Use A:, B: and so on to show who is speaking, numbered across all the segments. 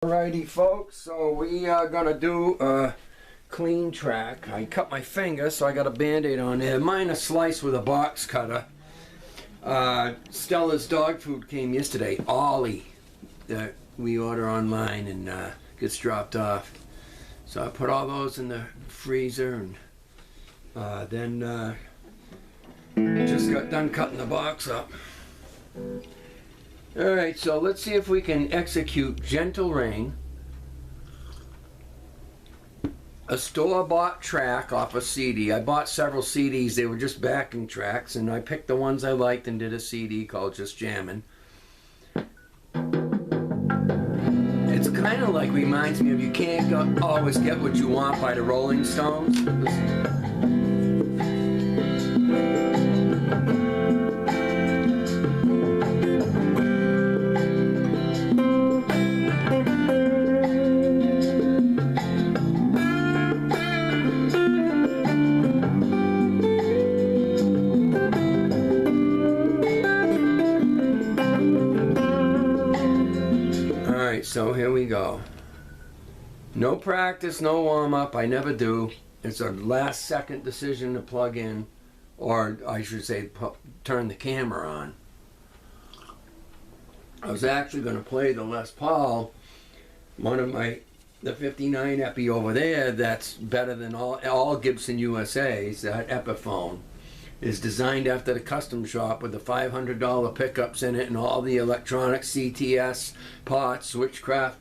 A: Alrighty folks, so we are gonna do a clean track. I cut my finger, so I got a band-aid on there. Mine is sliced with a box cutter. Stella's dog food came yesterday, Ollie, that we order online and gets dropped off. So I put all those in the freezer and then just got done cutting the box up. Alright, so let's see if we can execute Gentle Rain, a store-bought track off a CD. I bought several CDs, they were just backing tracks, and I picked the ones I liked and did a CD called just Jammin'. It's kind of like, reminds me of You Can't Always Get What You Want by the Rolling Stones. So here we go. No practice, no warm-up. I never do. It's a last-second decision to plug in, or I should say turn the camera on. I was actually going to play the Les Paul, one of the 59 Epi over there that's better than all Gibson USA's. That Epiphone is designed after the custom shop with the $500 pickups in it and all the electronic CTS pots, switchcraft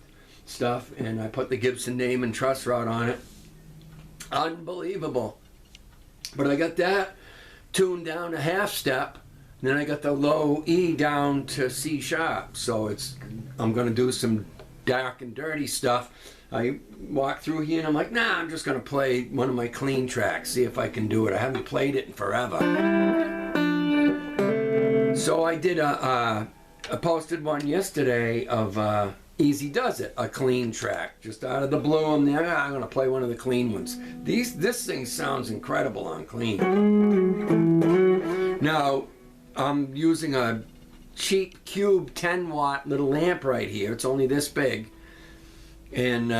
A: stuff, and I put the Gibson name and truss rod on it. Unbelievable. But I got that tuned down to half step, and then I got the low E down to C sharp. So I'm going to do some dark and dirty stuff. I walk through here and I'm like, nah, I'm just going to play one of my clean tracks, see if I can do it. I haven't played it in forever. So I did I posted one yesterday of Easy Does It, a clean track. Just out of the blue, I'm going to play one of the clean ones. This thing sounds incredible on clean. Now, I'm using a cheap Cube 10-watt little amp right here. It's only this big. And,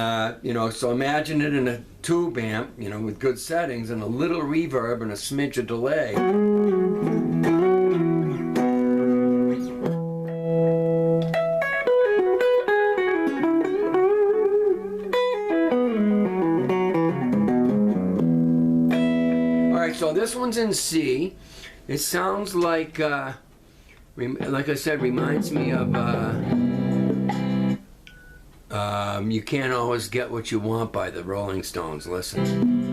A: so imagine it in a tube amp, with good settings and a little reverb and a smidge of delay. Alright, so this one's in C. It sounds like I said, reminds me of You Can't Always Get What You Want by the Rolling Stones. Listen.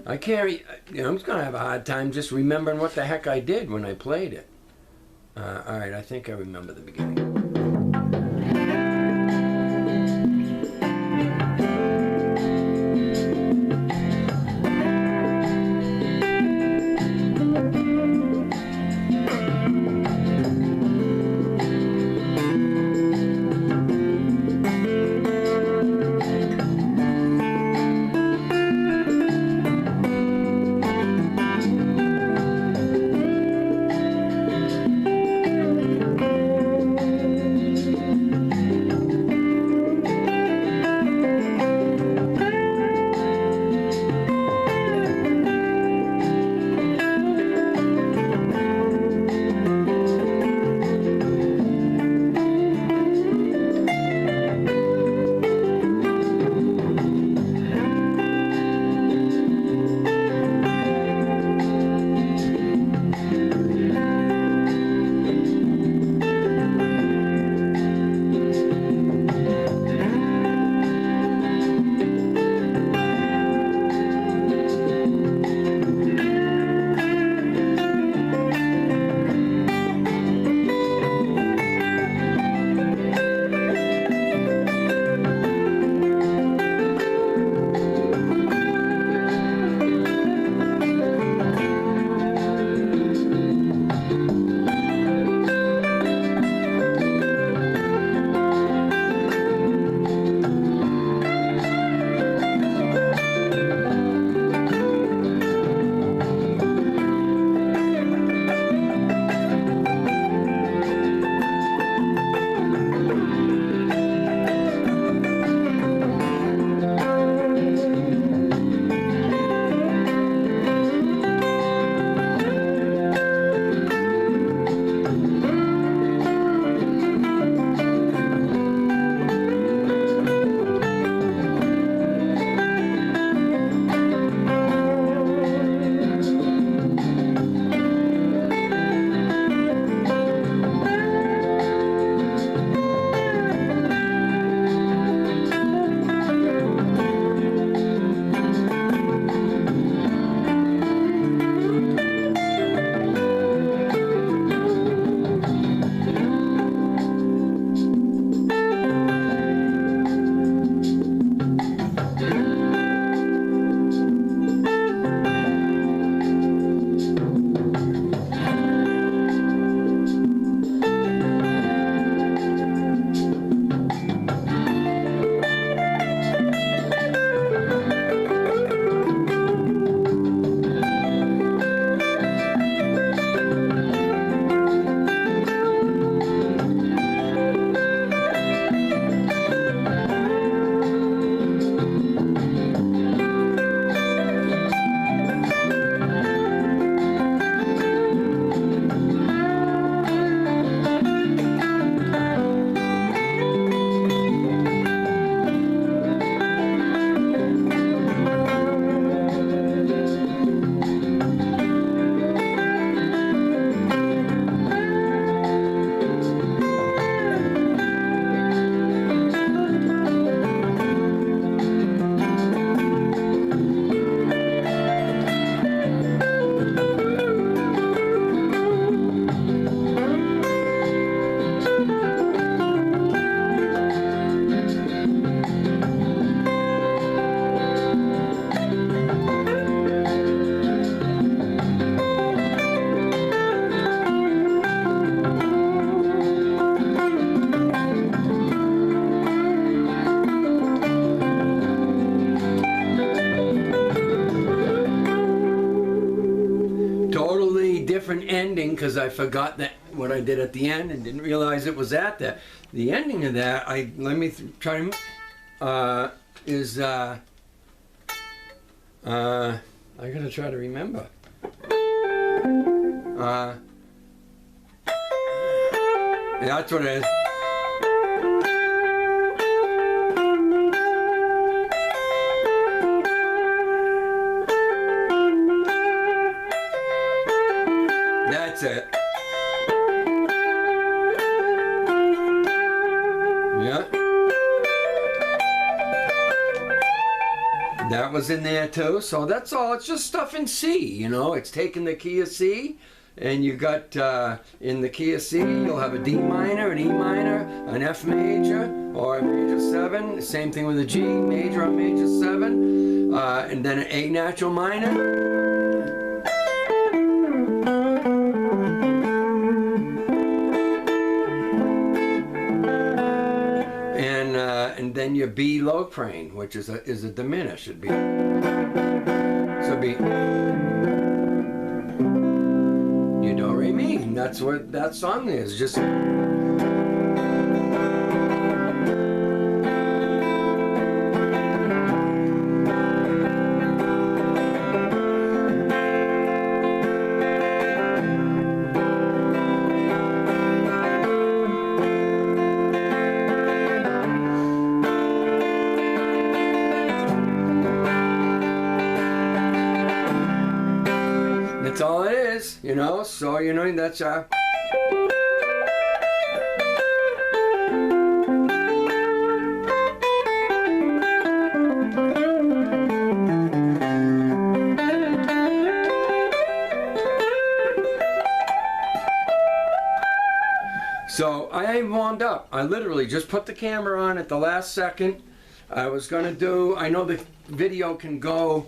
A: I can't, I'm just going to have a hard time just remembering what the heck I did when I played it. Alright, I think I remember the beginning. different ending because I forgot that what I did at the end and didn't realize it was at that. The ending of that, let me try to, is, I gotta try to remember. That's what it is. That's it. Yeah. That was in there too. So that's all. It's just stuff in C, you know. It's taking the key of C, and you got in the key of C, you'll have a D minor, an E minor, an F major, or a major 7. Same thing with a G major or major 7, and then an A natural minor. And then your B low crane, which is a diminished. It'd be so be you do re mi. That's what that song is. Just that's all it is, you know. So you know that's So I warmed up. I literally just put the camera on at the last second. I was gonna do, I know the video can go,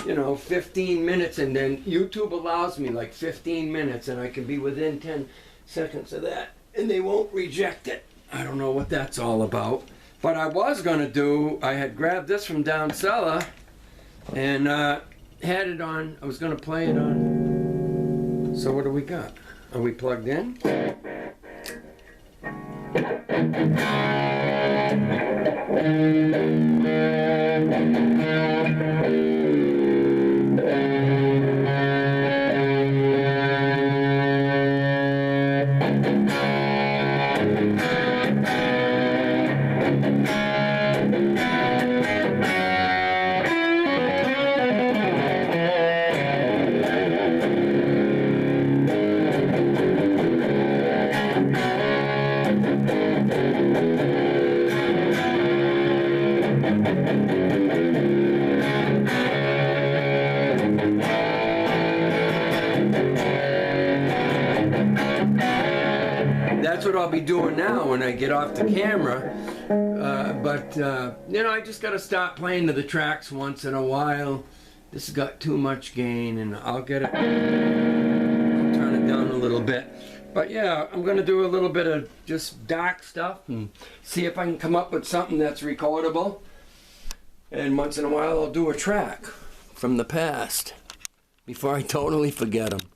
A: you know, 15 minutes, and then YouTube allows me like 15 minutes, and I can be within 10 seconds of that, and they won't reject it. I don't know what that's all about. But I was gonna do, I had grabbed this from down cellar, and had it on, I was gonna play it on. So what do we got? Are we plugged in? That's what I'll be doing now when I get off the camera. You know, I just got to stop playing to the tracks once in a while. This has got too much gain, and I'll get it, turn it down a little bit. But yeah, I'm going to do a little bit of just dark stuff and see if I can come up with something that's recordable. And once in a while I'll do a track from the past before I totally forget them.